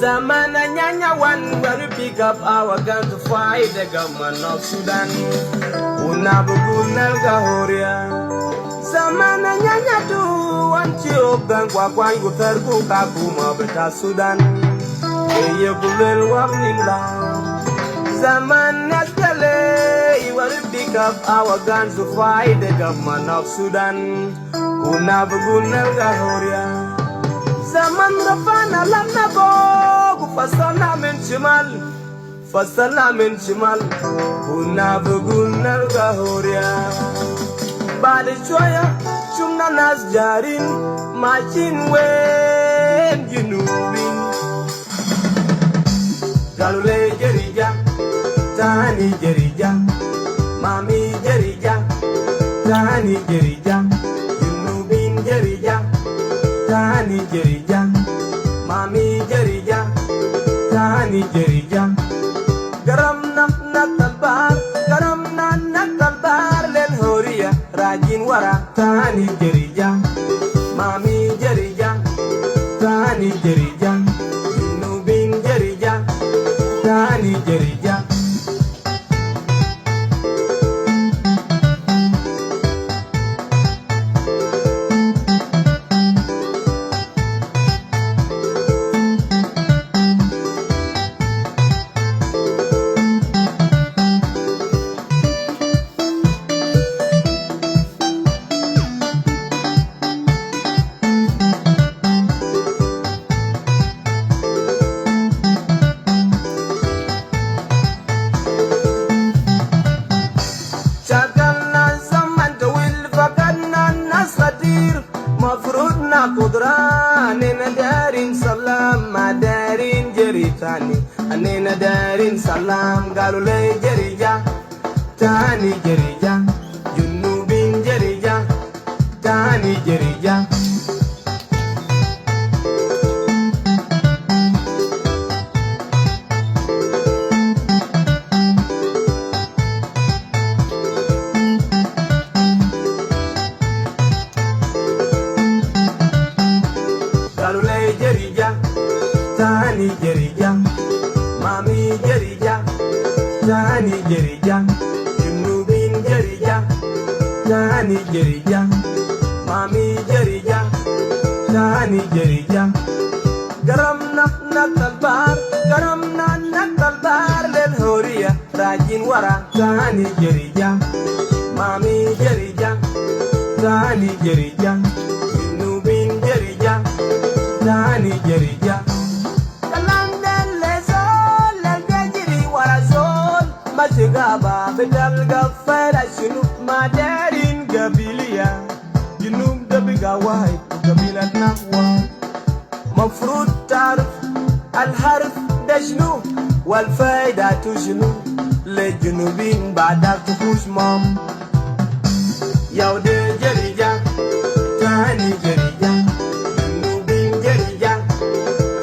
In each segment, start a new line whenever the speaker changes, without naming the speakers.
Zamana nyanya one where we pick up our gun to fight the government of Sudan. Unabuguna gahoria. Zamana nyanya tu want you bank wakwan guterku kakuma beta Sudan. Eye kulel wamnila. Zaman naskale where we pick up our guns to fight the government of Sudan. Unabuguna gahoria. Zaman rafana lamna go fasana min shimal kuna buguna gahoria bali choya chumna nas jarin machin wen jinubin galule jerija tani jerija mami jerija tani jerija jinubin jerija tani jerija mami jerija tani jerija garam na talbar lel horiya rajin wara tani jerija mami jerija tani jerija nubin jerija tani jerija Anena darin salam madarin jeritani anena darin salam galule jerija tani jerija junubin jerija tani jerija tani jerija mami jerija tani jerija junubin jerija tani jerija mami jerija tani jerija garam na talbar lel horiya rajin wara tani jerija mami jerija tani jerija junubin jerija tani jerija Majigaba bedal gafara shunub madarin gabiliya junub da biga wahid gabila nahwa mafrud tarif alharf da shnu wal faida tushnu le junubin ba'da tufush mom yawde jerija tani jerija junubin jerija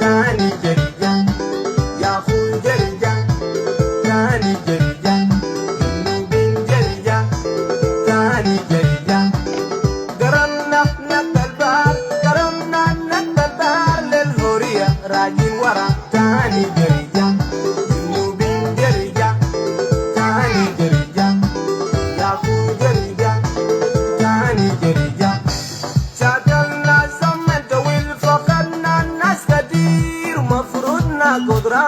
tani jerija yafu jerija tani jerija junubin jerija tani jerija garam na talbar lel horiya rajin wara tani jerija junubin jerija tani jerija yafu jerija tani jerija shadalna zaman tawil faqadna nas kadir mafrudna qudra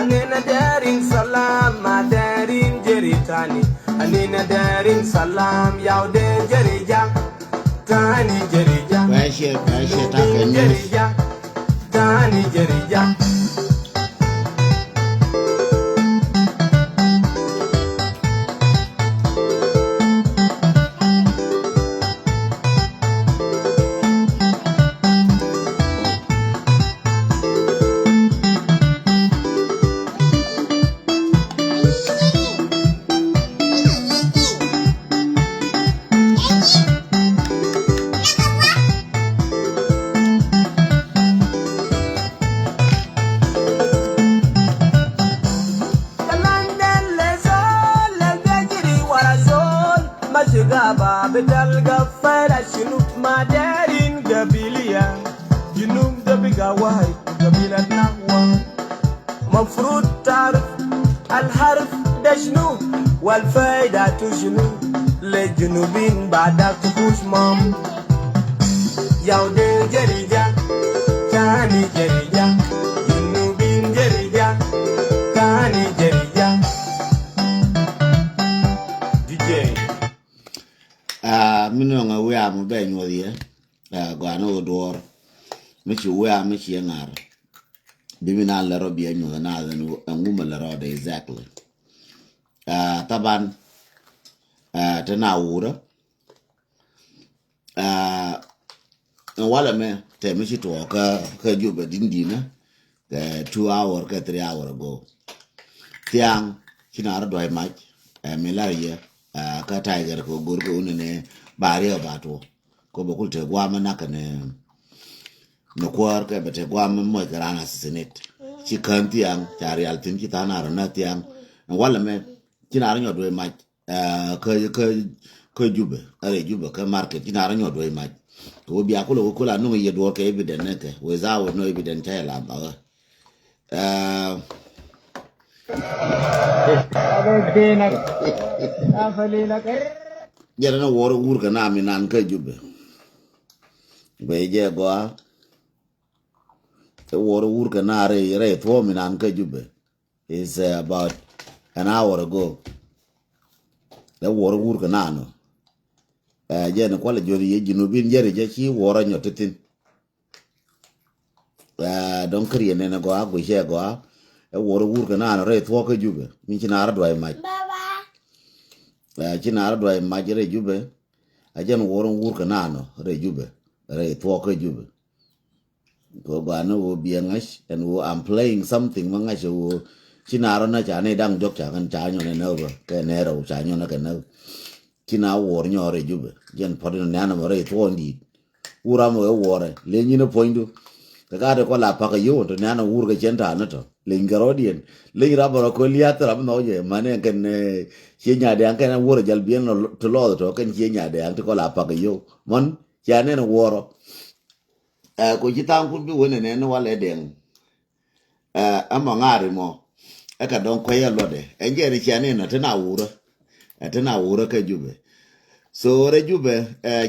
anena darin salam madarin jeritani anena darin salam yaude jerija tani jerija jerija tani jerija Majigaba bedal gafara shunub madarin gabiliya junub da biga wahid قبيلة نحوة مفروض تعرف الحرف ده شنو والفايدة شنو للجنوبين بعدك تخش مام ياودي جريجة كاني جريجة جنوبين جريجة كاني جريجة دي جي
minong we am ben wodi gwano dor michi we am michi ngar bimina la robi anyo na no nguma la roda exactly taban tana wura wala me te michi to ka juba dindina 2 hour ka 3 hour ago tiang kinara do ai mach milaria ka tiger ko gorgo unene bari abato ko bokul te gwama nakane no kwar ka bete gwama mo karana sinet ci kan tiang tari altin ki tanara na tiang wala me kinara nyodo ai mach ka jube are jube ka market kinara nyodo ai mach ko bi akulo ko la no yedo ka evidence ke without no evidence la ba jere na woro wurga na mi nan ka jube be je go woro wurga na re to mi nan ka jube is about an hour ago the woro wurga na no je na kwala jori ye jinubin jere je chi woro nyotitin don kriye ne na go agu je go woro wurga na no re to ka jube mi chinara do ai mai chinara do ai mai re jube ajan woro wurga na no re jube re to ka jube go bano wo biangash and wo I'm playing something mangash wo chinara na cha ne dang jok cha kan cha nyo ne no ke ne ro cha nyo na ke no kina wor nyo re jube jen podino na na re to ndi ura mo wore le nyino pointu ka de ko la pa ka yo to na wurga jenta na to le ngarodien le raboro ko liatra no je mane ken chienya de anke na wor jal bien no to lo to ken chienya de anke ko la pa ka yo mon cha ne no woro ko jitang kun bi wona ne no wale den ama ngari mo ka don ko ye lode enje ri cha ne no tena wura ka jube so re jube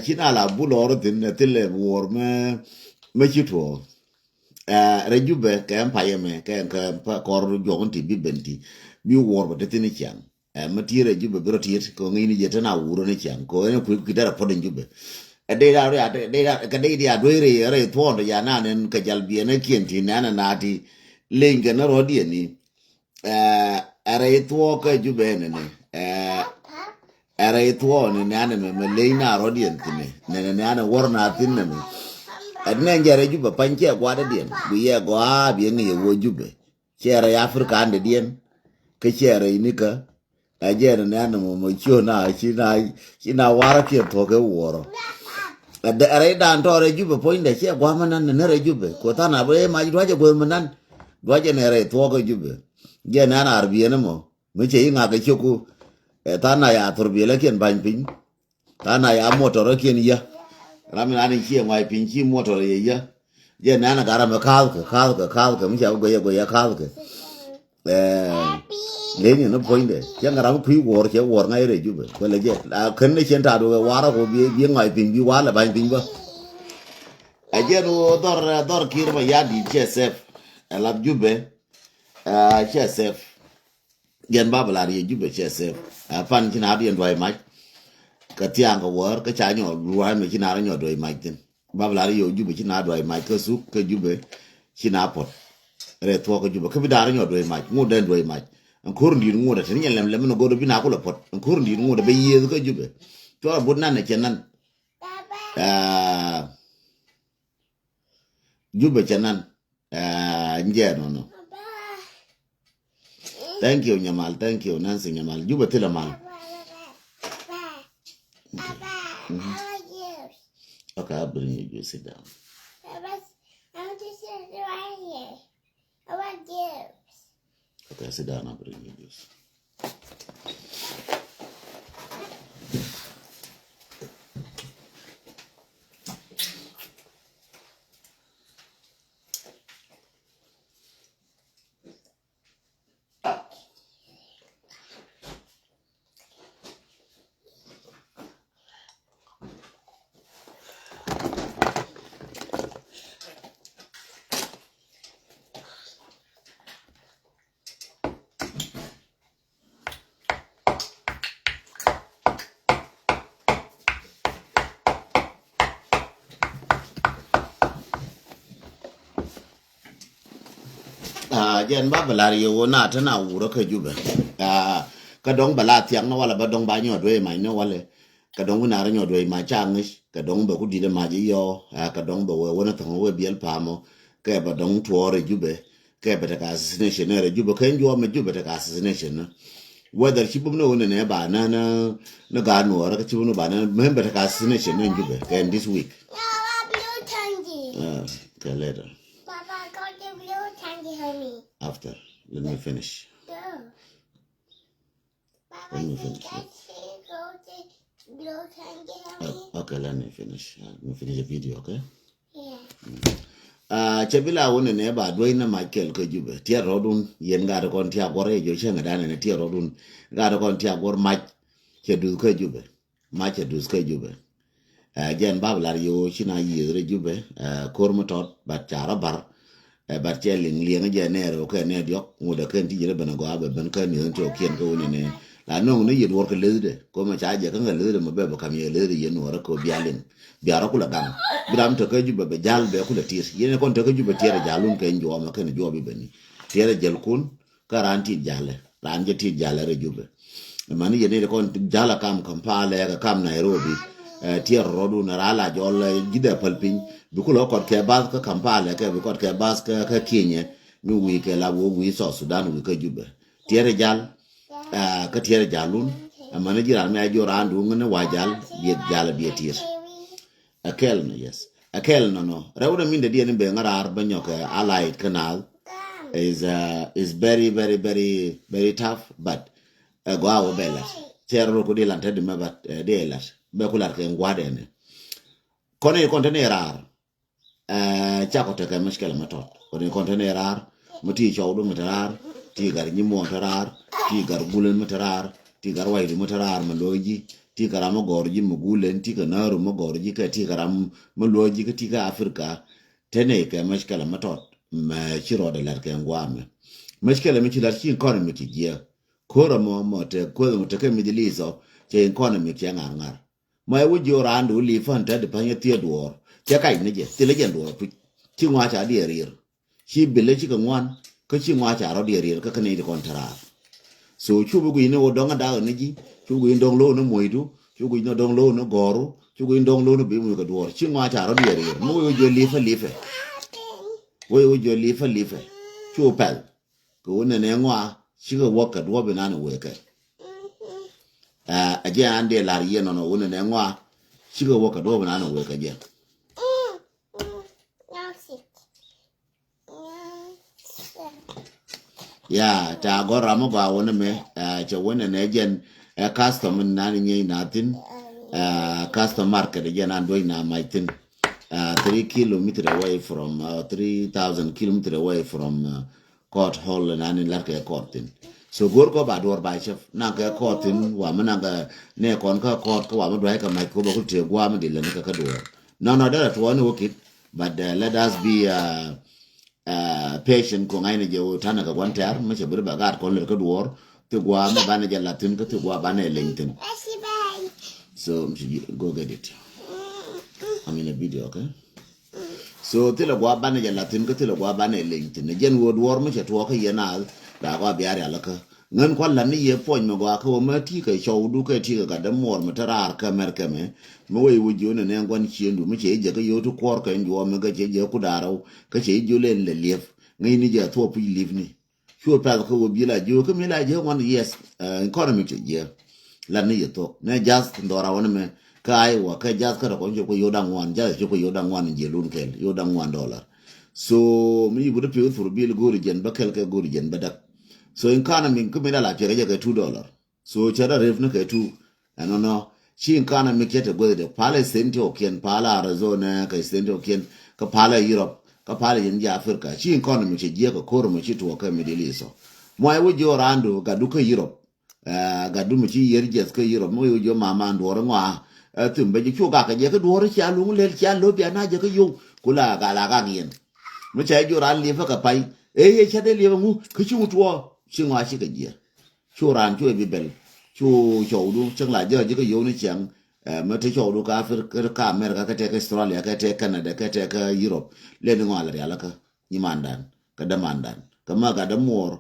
kina la bulor din ne tele wor me chito re jube ka empire me ka kor jonti bi benti bi wor ba tini chan matire jube bro tiet ko ngini je tena wura ne chan ko ne ku kidara podin jube de ka de dia doire re tondo ya nanen ka jalbi ne kienti nana nati lenga na rodie ni are to ka jube ne era itwo ne nana me leina rodie ne nana worna tinne me adne njare jube panche gwada dien biye gwa bi ngi wo jube chere afrika ande dien ke chere inika ajere nana mo chona china wara ke to ke woro ade are dan to re jube poinde che gwa manan ne re jube ko tana be ma dwaje go manan dwaje ne re to ke jube je nana arbiye ne mo che inga ke choku tana ya turbile ken ban pin tana ya motor ken ya rami ani chi mai pin chi motor ye ya je nana gara me kalka mi cha go ya kalka le ni no poinde ya ngara ku wor che wor ngai re jube ko le je ken ne chen ta do wara ko bi ngai pin bi wala ban pin ba aje do dor kirma ya di chef elab jube chef gen babala ye jube chef pan kina dien do mai ka tiang ko wor ka cha nyo ruwa me kina ra nyo do mai tin babla yo jube kina do mai ka su ka jube kina pot re to ko jube ka bi da ra nyo do mai mu den do mai an kur ndi mu da tin lem no go do bi na ko la pot an kur ndi mu da be ye ka jube to bu nan ne kenan jube kenan nje no thank you nyamal thank you Nancy nyamal jube tila mal okay, I'll bring you. Sit down.
I want to sit right here. I want juice.
Okay, sit down. I'll bring you juice. jen ba balari yo na ta na wuro ka juba ka dong bala tiang na wala ba dong ba nyo dwe mai no wale ka dong na ra nyo dwe ma changish ka dong ba ku di de ma ji yo ka dong ba we wona to we biel pamo ka ba dong tuore jube ka ba ta assassination ne juba ka njo me juba ta assassination whether she no ne ba na ga no ra ka chi no ba na member ta assassination ne jube ka this week okay, later.
Papa, go to blue candy, honey.
After, let me finish.
Go. Papa,
Let me
can
finish.
go to blue candy, honey?
Okay, let me finish. Let me finish the video, okay?
Yeah.
Chabila wone ne ba doi na Michael ko jube. Tia rodun yen ga kon tia gore jo chenga dane ne tia rodun ga kon tia gor mach che du ko jube. Mach che du ko jube. Jen bablar yo china yire jube kor motot bat chara bar bat cheling lieng je ne ro ke ne diok nguda ken ti jere bana go abe ben kan ni to kien ko ne la no ne yid work lede ko ma cha je kan lede mo be kam ye lede ye no ko bialen biara kula gam biram to ke jube be jal be kula tir yene kon to ke jube tir jalun ke njo ma ken jo bi beni tir jel kun karanti jale ran je ti jale re jube mani yene kon jala kam Kampala ga kam Nairobi tier rodu na rala jol gida palpin bikulo kot ke bas ka Kampala ke bikot ke bas ka Kenya mi wi ke la wo wi so Sudan wi ka jube tier jal ka tier jalun amana jiran me ajo randu ngene wajal bi jala bi tier akel no yes akel no rewda min de dien be ngara banyo ke allied canal is very very very very tough but go awo bela tier ro ko dilante de mabat de elat be kular ke ngwade ne kono container chako te ka mashkala matot kono container muti chawdu mutarar ti gar nyimo tarar ti gar gulen mutarar ti gar waydi mutarar maloji ti garama gorji mugulen ti kanaru magorji ka ti garam maloji ka ti ka Afrika tene ka mashkala matot ma chiro de lar ke ngwame mashkala mi chilar chi kono mi ti je kora mo te ko mo te ke mi dilizo che economy ke ngar mai wujo randu li fanta de panya tiedor che kai ne je tile je ndo pu chi ngwa cha di rir chi bile chi ngwan ko chi ngwa cha ro di rir ka kane di kontra so chu bu ne o donga da ne ji chu bu ndong lo no moidu chu bu no dong lo no goru chu bu ndong lo no bi mu ka dor chi ngwa cha ro di rir mo wujo li fa wo wujo li fa chu pel ko ne ne ngwa chi go waka do be na no we ka aje ande lar ye no wona ne ngwa chigo woka do bana no we ka je ya ta gora mo ba wona me che wona ne jen custom na ni natin custom market je na do na maitin 3 kilometer away from 3000 kilometer away from court hall na ni lar ke courtin so gor ko ba dor ba chef na ka kotin wa mana ga ne kon ka kot ko wa ma dai ka mai ko ba ku te gwa ma de le ka dor no that one okay but let us be patient ko ngai ne je o tana ka kwan tar ma che bur ba gar kon le ka dor te gwa ma ba ne ja latin ka te gwa ba ne lentin so go get it I'm in a video okay so te le gwa ba ne ja latin ka te le gwa ba ne lentin ne jen wo dor ma che to ka yenal da ga biari alaka ngan kwalla ni ye pon me gwa ko ma ti ka show du ka ti ga da mor ma tarar ka merke me mo we wujo ne ngwan chiendu me che je ga yo to kor ka njo me ga je ku daro ka che jo le le lef ngai ni je to pu live ni sho pa ko bi la jo ka me la je wan yes economy che je la ni ye to ne just ndora won me kai wa ka just ka ko njo ko yo dan wan ja jo ko yo dan wan je lun kel yo dan $1 so mi bu de pe for bil gori jen ba kel ka gori jen ba dak so economy ko me la che ga $2 so chara ref na ka 2 no shi economy ke te go de pala sente okien pala Arizona ka sente okien ka pala Europe ka pala yin ja Africa shi economy che je ka koro mo chi to ka Middle East mo ai wo jo rando ga du ka Europe ga du mo chi yer jes ka Europe mo yo jo mama ndoro ngwa tumbe ji chu ga ka je ka doro cha lu le cha lo bia na je ka yo kula ga la ga ngien mo cha jo ran li fa ka pai ye cha de li mu ka chu to shi ngwa shi ka je chu ran chu bi bel chu chou du chang la je ka yo ni chang mà thấy chỗ đó cả America cái Australia cái Canada cái Europe lên ngõ là cái nhưng mà đàn cái đam đàn kama ga da mor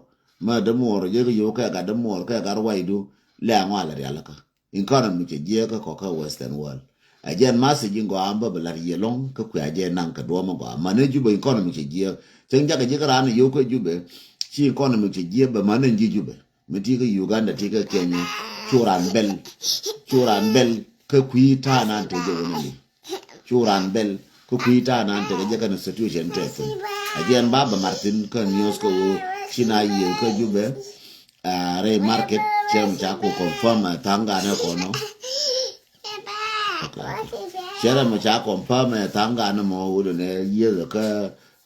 ma da mor je yo ka ga da mor ka ga wai du le ngwa la ya la ka economy che je ka ko ka western world ajen message ngo amba bala yelong ka ku ajen nan ka do ma go mane juba economy che je ten ja ga je ran yo ko jube chi economy che je ba mane ji jube meti ka Uganda ti ka Kenya churan bel ka ku ta nan te je woni churan bel ko ku ta nan te je ka institution te ajen baba Martin ka news ko china ye ka jube re market chem cha ko confirm tanga na ko no Shara ma cha confirm tanga na mo wudu ne ye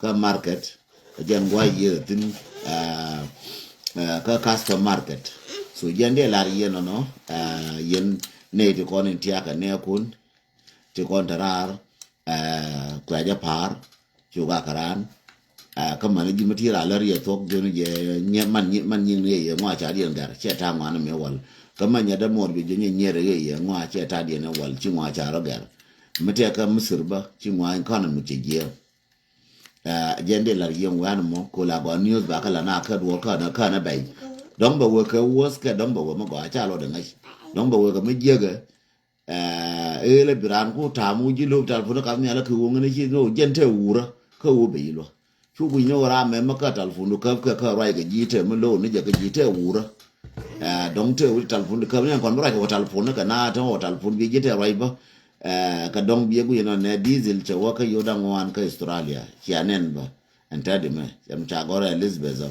ka market again why ye tin ka custom market so yende la ye no yen ne ti kon ti aka ne kun ti kon tarar kwa ja par chu ga karan ka man ji mati ra la ye tok je ne man yin ne ye ngwa cha dien gar che ta ngwa na me wal ka man ya da mor bi je ne re ye ngwa che ta dien wal chi ngwa cha ro gar mate ka musirba chi ngwa economy che je jende la yen wan mo ko la go news ba kala na ka do ka na bai don ba wo ka wos ka don ba wo mo go cha lo de ngai don ba wo ka me je ga le biran ko ta mu ji lo tal fu ka mi ala ku wo ngene chi no jente wura ka wo be lo chu bu nyo ra me ma ka tal fu no ka rai ga ji te mo lo ni je ga ji te wura don te wi tal fu ka mi kon ra ko tal fu ka na to tal fu bi ji te rai ba ka dong biye gu yeno ne diesel che waka yoda ngwan ka Australia chianen ba antade me jam cha gore Elizabeth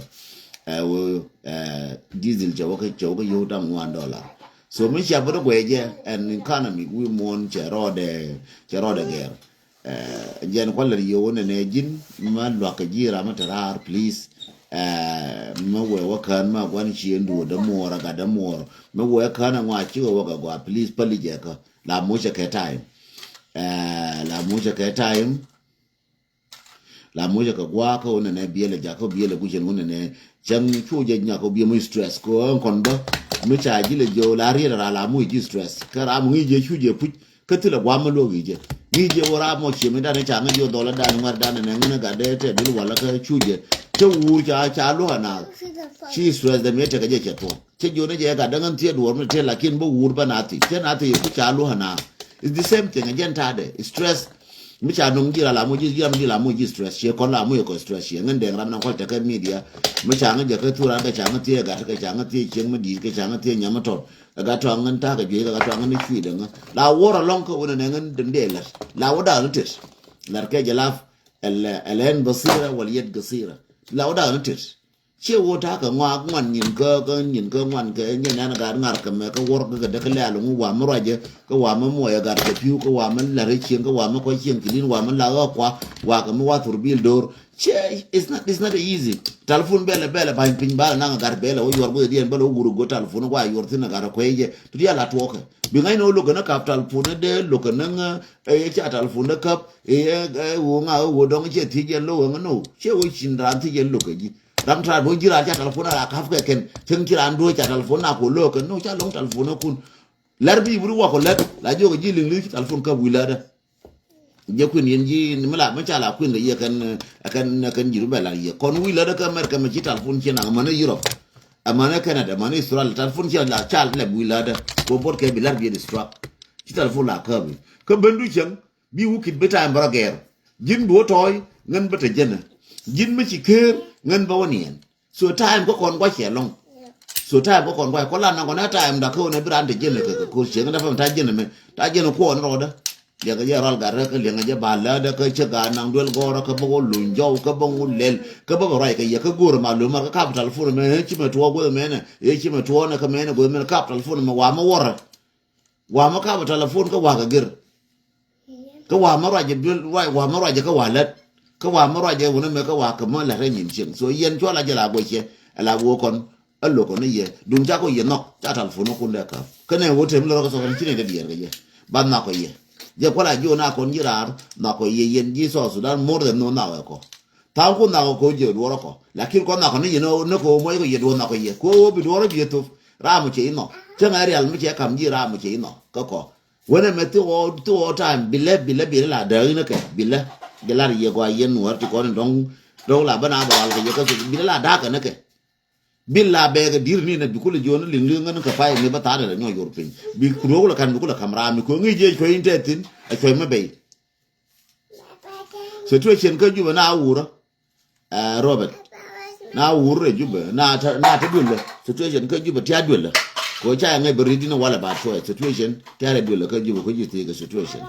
wo diesel che waka yoda $1 so mi cha bodo gweje an economy we mon che rode ger jen kwaller yo ne jin ma lwa ka jira ma tarar please ma we wakan ma gwan chi ndu da mora ga da mor ma we kana ngwa chi waka gwa please palije ka la moja ke time la moja ka gwa ka wona ne biele ja ko biele ku jen wona ne jam chu je nya ko bi mu stress ko kon ba mu cha ji le jo la ri la mu ji stress ka ra mu je chu je pu ka tila gwa ma lo je ni je wora mo chi me da ne cha nga jo dola da ngwar da ne ngene ga de te bil wala ka chu je te wu cha lo na chi stress da me te ka je che to che jo ne je ga da ngan tie do me te la kin bo wur ba na ti te na ti ku cha lo na it's the same thing again tade stress mi cha nong jira la mo ji stress che kon la mo ko stress che ngan de ram na ko ta ka media mi cha nga je ka tura ka cha nga tie ga ka cha nga tie chen ma di ka cha nga tie nyama to ga to ngan ta ga je ga to ngan ni chi de nga la wora long ko wona ngan de de la wada lutis la ke jalaf elen basira wal yad qasira la wada lutis che wo ta ka ngwa ngwan yin ka ngwan ka nyen na ga ngar ka me ka wor ka de ka la lu wa mo raje ka wa mo ya ga ka piu ka wa man la re chen ka wa mo ko chen kilin wa man la ga kwa wa ka mo wa turbil dor che it's not easy telephone bele ba pin ba na ga bele o yor go dien bele o guru go telephone wa yor tin ga ko ye to ya la to ka bi ngai no lo na ka telephone de lo ka na e cha telephone ka wo nga wo dong che ti je lo no che wo chin ran ti je lo ka ji ram tra bo jira cha telephone la ka fa ken chen jira ndo cha telephone na ko lo ka no cha long telephone kun larbi buru wa ko la jo ji ling li telephone ka wilada je kun yen ji ni mala ma cha la kun ye kan jiru bela ye kon wilada ka mer ka ma ci telephone ci na ma na Europe amana Canada mana Israel telephone ci la cha la wilada ko bot ke bi larbi de strap ci telephone la ka bi ka bandu chen bi wukit beta mbarager jin do toy ngan bata jena jin ma ci kër ngan ba wonien so time ko kon kwa chelong so time ko kon kwa ko la na ko na time da ko ne brand jena ko che ngada fam ta jena me ta jena ko no da ya ga ral gar ka le nga ba la da ka che ga nang dol goro ka bo lu njaw ka bo lel ka bo rai ka ya ka goro ma lu ma ka capital fu me chi me to go me ne e chi me to na ka me ne go me capital fu me wa ma wora wa ma capital fu ka wa ga gir ka wa ma ra je wa ma ra je ka wa let ka wa ma ra je wona me ka wa ka ma la re nyin chen so yen cho la je la go che la wo kon allo ko ne ye dun ja ko ye no ta tal fu no kun da ka ne wo tem lo ko so chi ne da bier ga ye ba na ko ye je ko la jo na kon jirar na ko ye yen ji so Sudan more than no na ko ta ko na ko je do ko la kin ko na ko ne no ko mo ko ye do na ko ye ko bi do bi to ra mu che no che nga real mu che kam ji ra mu che no ko wona me to time bile la da ne ke bile de la ye ko ye no ti ko don do la bana ba wal ga ka so bi la da ka ne ke billa be ga dir ni na bi ko le jona ling ling ngan ka fay ni ba ta da nyo yor pin bi ro la kan bi ko la kamera mi ko ngi je ko intetin a ko ma be situation ka juba na wura Robert na wura juba na ta dulla situation ka juba ta dulla ko cha ngai bari dina wala ba to situation ta dulla ka juba ko ji te ga situation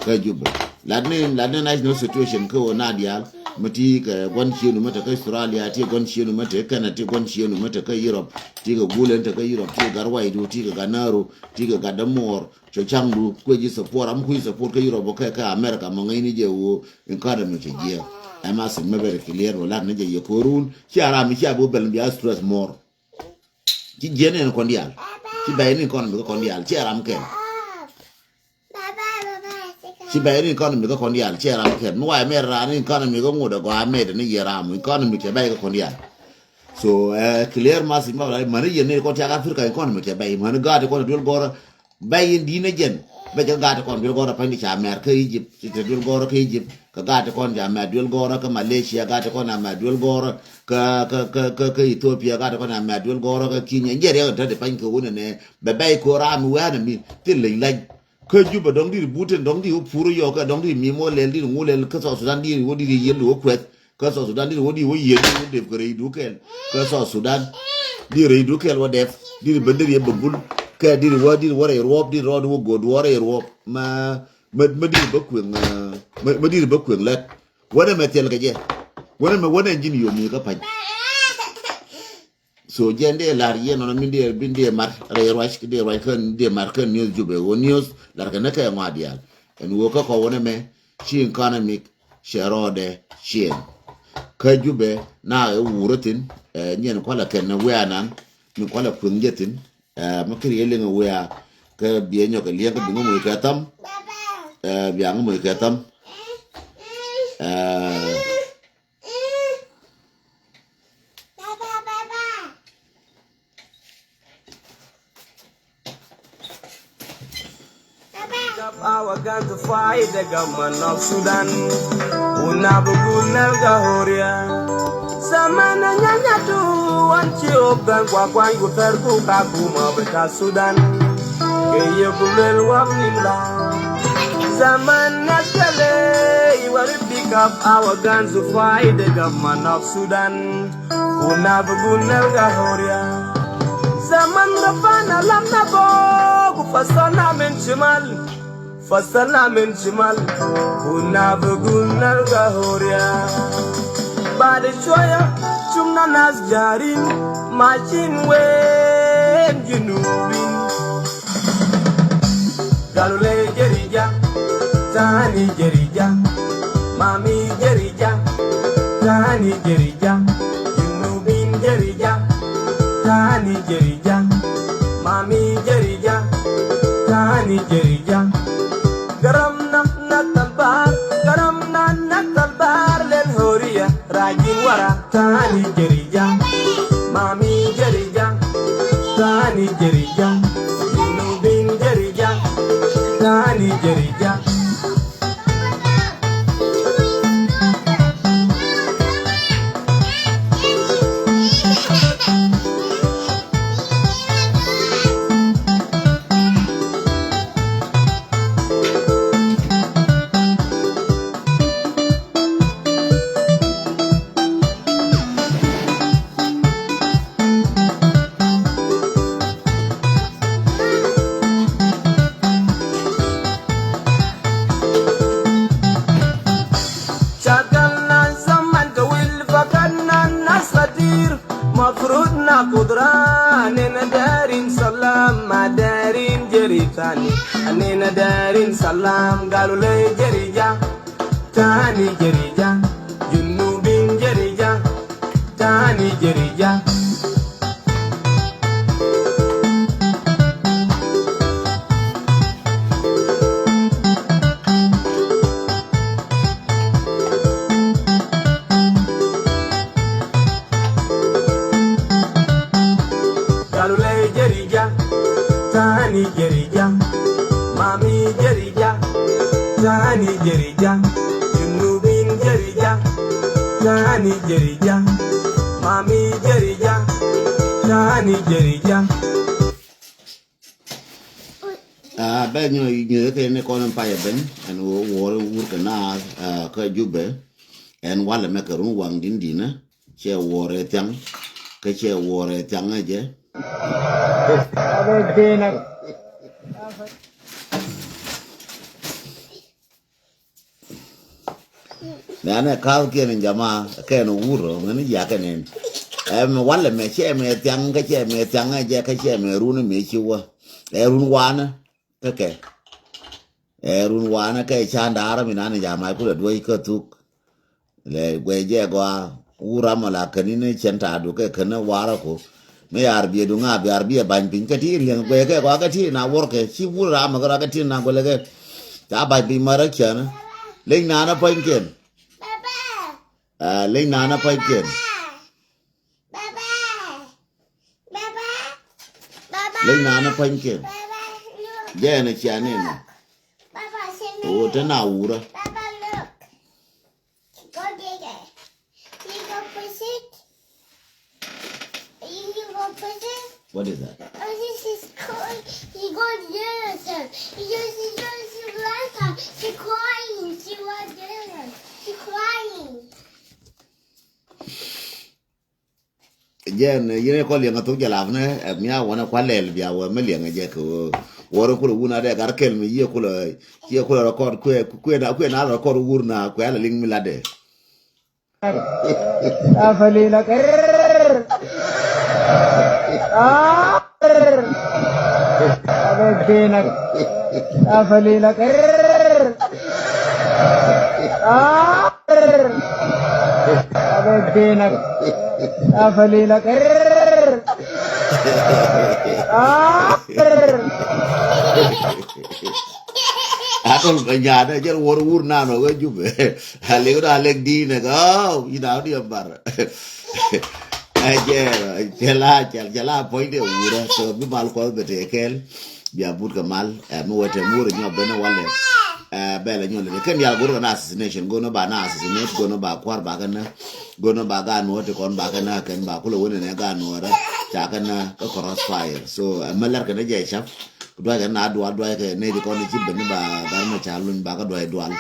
ka juba ladne na no situation ko na dial mati ka gon chenu mata ka Australia ti gon chenu mata Canada ti gon chenu mata ka Europe ti ga gulen ta ka Europe ti garwai do ti ga ganaro ti ga gadamor cho changu ko ji support am ku support ka Europe ka America mo ngai ni je wo in kada no ti je ama se mebere clear wala ne je yokorun ti ara mi ti abo bel bi stress more ti jene en kondial ti bayni kon bi kondial ti ara mke si bayni kon mi ko kondial ti ara mke no wa mera ni kon mi ko ngodo go amede ni yera mu kon mi ke bay ko kondial so clear mas ma wala mari yene ko ti aga Africa kon mi ke bay man gaade ko dul gora bay dina jen be ga gaade kon dul gora pandi cha America Egypt ti dul gora ke Egypt ka gaade kon ja ma dul gora ka Malaysia gaade kon ma dul gora ka Ethiopia gaade kon ma dul gora ka Kenya njere ta de pan ko wona ne be bay ko ram wa na mi til laj ka juba dong di buten dong di puru yo ka dong di mi mo le di ngule ka so Sudan di wo di yelu wo kwet ka so Sudan di wo di wo yelu wo de ko re du ken ka so Sudan di re du ken wo def di bender ye bugul ka di wo re rob di ro wo god wo re rob ma di ba kwen let wona metel ka je wona njin yo mi ka pa so jende lar yeno no minde binde mar re rush de rush kan de mar kan news jube wo news lar kan ka ngadial en wo ka ko wona me chi economic sherode chien ka jube na wurotin nyen ko la ken we anan mi ko la punjetin ma kri yele ngo we ka biye nyoka liya ka bingo mo ka tam biya ngo mo ka tam
Our gun to fight the government of Sudan. Unabugul Gahoria. Samana nyanya tu wanchi ogan kwa kwangu terku kakuma beta Sudan. Keye bulel wamnila. Zaman naskale, you will pick up our guns to fight the government of Sudan. Unabugul Gahoria. Zaman rafana lamna bo, fasana men chimal. Fasana min chimal unabuguna gahoria bade choya chumna nas jarin machin wen junubin galule jerija tani jerija mami jerija tani jerija junubin jerija tani jerija mami jerija tani jerija garam na talbar len horia rajin wara tani jerija mami jerija tani jerija nubin jerija tani jerija أننا دارين سلام ما دارين جريتاني أننا دارين سلام قالوا لي جريجا تاني جريجا جنوبين جريجا تاني جريجا Tani jerija, mami jerija, tani jerija, junubin jerija, Nani Jerija, Mami Jerija, Nani Jerija.
Ben you can call him Paya Ben and war work na Jube and while make a room one dinner, she wore a tongue, she wore a tongue aje. Nana Kalkin and Jama, a can of Wuro, and a yakanin. While me share me a tongue, me a tongue, a jack, me rune me you were. Erun wana, okay. Erun wana kay chandara minana jama kula dwai ka tuk le gweje gwa ura mala kanine chenta duke kana wara ko me arbi dunga bi arbi ban pin ka ti len gwe ke gwa ka ti na worke chi ura ma ga ka ti na gole ke ta ba bi mara chana le nana panken le nana panken le nana panken je na chane na o ta na ura. What is that?
Oh, this is cool. He got this. He just like she's crying. She was there. She's crying.
Jen, you know, calling a toja lavne, a mea one of Qualel, via a million a jack or a cool wound at a kill me, you could record queen other record wourna, quelling milade. Aku kenyada je wur nano ke jube. Hale udah halek di nego, ina dia bar. Jela point de wura so bi mal ko bete kel biya but kamal mo wete mur nyob bene wale bela nyole ken ya guru na assassination gono ba na assassinate gono ba kwar ba kana gono ba ga no te kon ba kana ken ba kulo wona ne ga no ra ta kana ko crossfire so malar kana je chaf dwa ga na dwa ke ne di kon ci bene ba gar ma chalun ba ga dwa dwal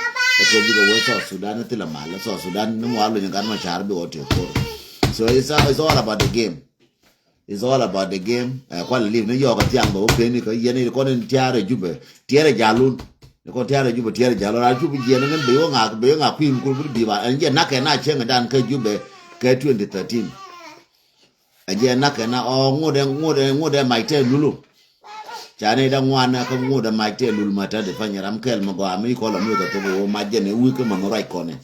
ko bi go so Sudan ti la mal so Sudan no walu ni gar ma char bi o te ko. So it's all about the game. It's all about the game. Quite live New York at young, but okay, you need to call in Tiara Juba, Tiara Jalun, the Contara Juba, Tiara Jalun, I should be getting a queen could be, and yet Naka and I change down Juba, 2013. And yet Naka or more than my tail Lulu. China don't want to come more than my tail Lulu matter, the Fanya Ramkel Mago, I may call a mother to my Jenny Wickham on the right corner.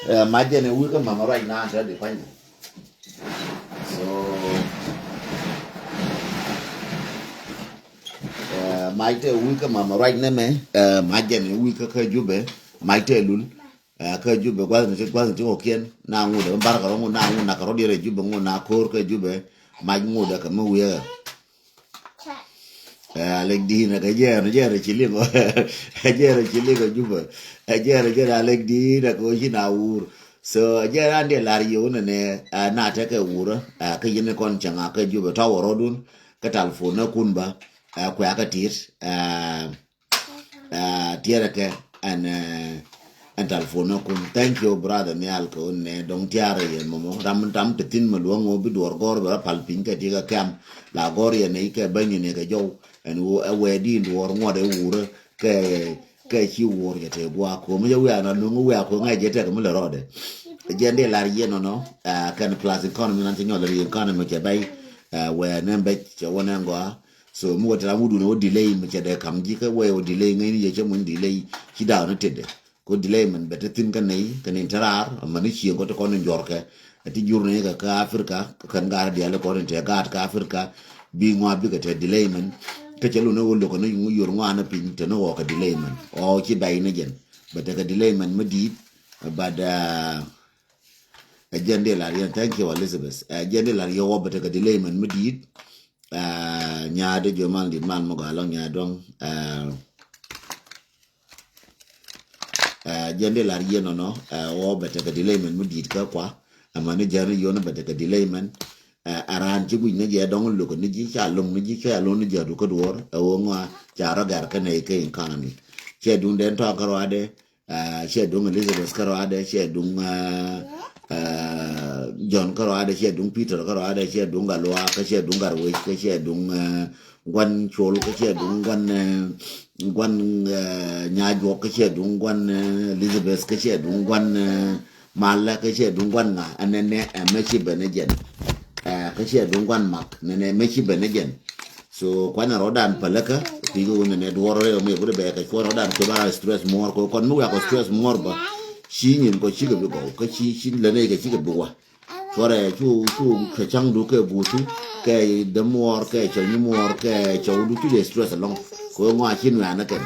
My Jenny Wickham on the right now, the Fanya. So, Maite wika mama right name, Majani wika Kajube, Maite Lul, Kajube wasn't okay. Now, the Barcaron now, Nakarodi Juba, na Kor Kajube, my mother come away. Like Dean, a year, chilling, a year, Juba, a year, like Dean, a Gojina. So jera ande lari yone ne na take wura ka yene kon changa ka Juba tawo rodun ka talfona kunba ko aka tit tiere ke an talfona kun. Thank you brother ne alko ne dong tiare yen momo tam te tin malongo bi dor gor ba palpin ka diga kam la gor ye ne ke banyi ne ka jow en wo wedi dor ngode wura ke chi wor ye te gwa ko me we ana no we ko ngai je te ko le rode jende la ye no kan plus economy nan tinyo le economy ke bai we nembe che wona ngwa so mu wata mudu no delay me che de kam ji ka we o delay ngai ni je che mun delay ki da no tede ko delay man bete tin kan nei kan interar man chi ko to ko njorke ati jurne ka Afrika kan gar dia le ko te ga ka Afrika bi ngwa bi ka te delay man ke chelo no wo ko no yor ngwa na pin te no ka delay man o ki bai ne gen bete ka delay man madi bada agenda la yan. Thank you Elizabeth. Agenda la yo bete ka delay man madi nyaade jomal di man mo ga lo nyaadong jende la rie no o bete ka delay men mudit ka kwa amane jare yo no bete ka delay men aran ci buñ ne je dong lu ko ni ji cha lum ni ji cha lo ni je du ko dor o ngwa cha ra gar ka ne ke economy che dun den to ka rade che dun Elizabeth ka rade che dun John ka rade che dun Peter ka rade che dun galwa ka che dun garwe ka che dun gwan chol ka che dun gwan nya jo ka che dun gwan Elizabeth ka che dun gwan mala ka che dun gwan na anene me chi benejen ka che dun gwan mak ne me chi benejen so kwana rodan palaka tigo ne dworo re me bude be ka ko rodan ko bara stress more ko kon mu ya ko stress more ba shi nyin ko chi ga go ka chi le ne ga chi ga buwa sore chu ka chang du ke butu ke de more ke cho ni more ke cho du tu de stress long ko ngwa chi nu ana ke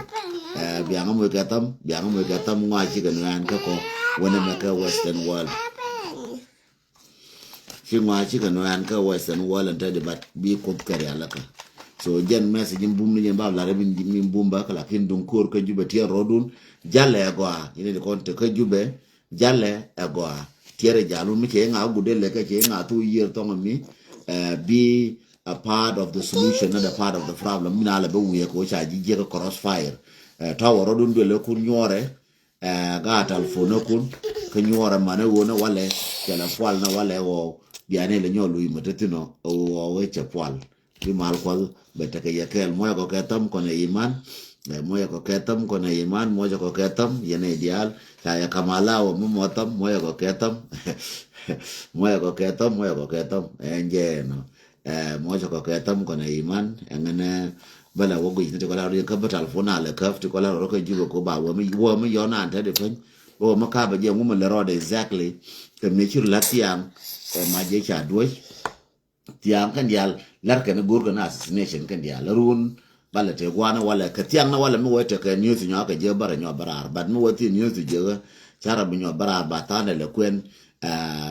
biang mo ka tam ngwa chi ga nu an ka ko wona me ka western world chi ngwa chi ga nu an ka western world ante de bat bi ko kare alaka so jen message bum ni ba la rabin min bumba kala kin dun kor ka jube tie rodun jalle go ine de konte ka jube jalle go tiere jalu mi ke nga gude le ka ke nga tu year to mi be a part of the solution not a part of the problem mina la be wiye ko cha ji je ka crossfire tawo rodun de le kun nyore ga telephone kun ka nyore mane wona wale kala fwal na wale wo biane le nyolu imatetino o we che fwal bi mal kwal bete ke yakel moya ko ketam ko ne iman moya ko ketam ko ne iman moya ko ketam yene ideal ya kamala o motam moya ko ketam moya ko ketam enje no moya ko ketam ko ne iman engene bala wo gui ne ko la ri ka batal fona le kaf to ko la ro ko jigo ko ba wo mi yona ante de fen o maka ba je ngum le rode exactly ke me chir latiam ma je cha duoy tiang kan dial lar kan gur kan assassination kan dial run bala te gwana wala ka tiang na wala mi wote ka news nyo ka je bara nyo bara but mi wote news je chara bi nyo bara ba ta le kwen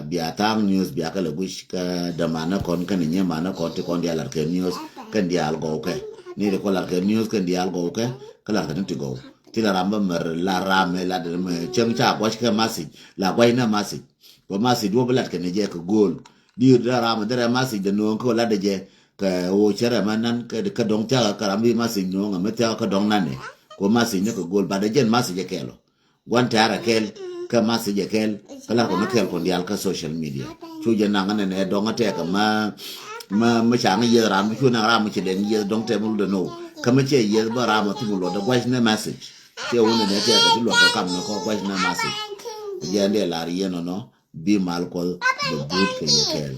biya tang news biya ka le gush ka da mana kon kan nye mana kon te kon dial lar kan news kan dial go ke ni de ko lar kan news kan dial go ke kala kan ti go ti la ramba mer la rame la de me cheng cha kwa ka masi la kwa ina masi ko masi do bala kan je ka gol di dara ma dara masi de no ko la de je ka o chere manan ka dong cha ka rambi masi no nga meta ka dong nane ko masi ne ko gol ba de jen masi je kelo wan tara kel ka masi je kel kala ko kel ko dial ka social media chu je na ngane ne dong ate ka ma cha ngi ye ram chu na ram chi den ye dong te mul de no ka ma che ye ba ram tu lo de voice ne message che wona ne te ka lo ka kam no ko voice ne message ye ne la ri no bi mal ko the good ke ye kel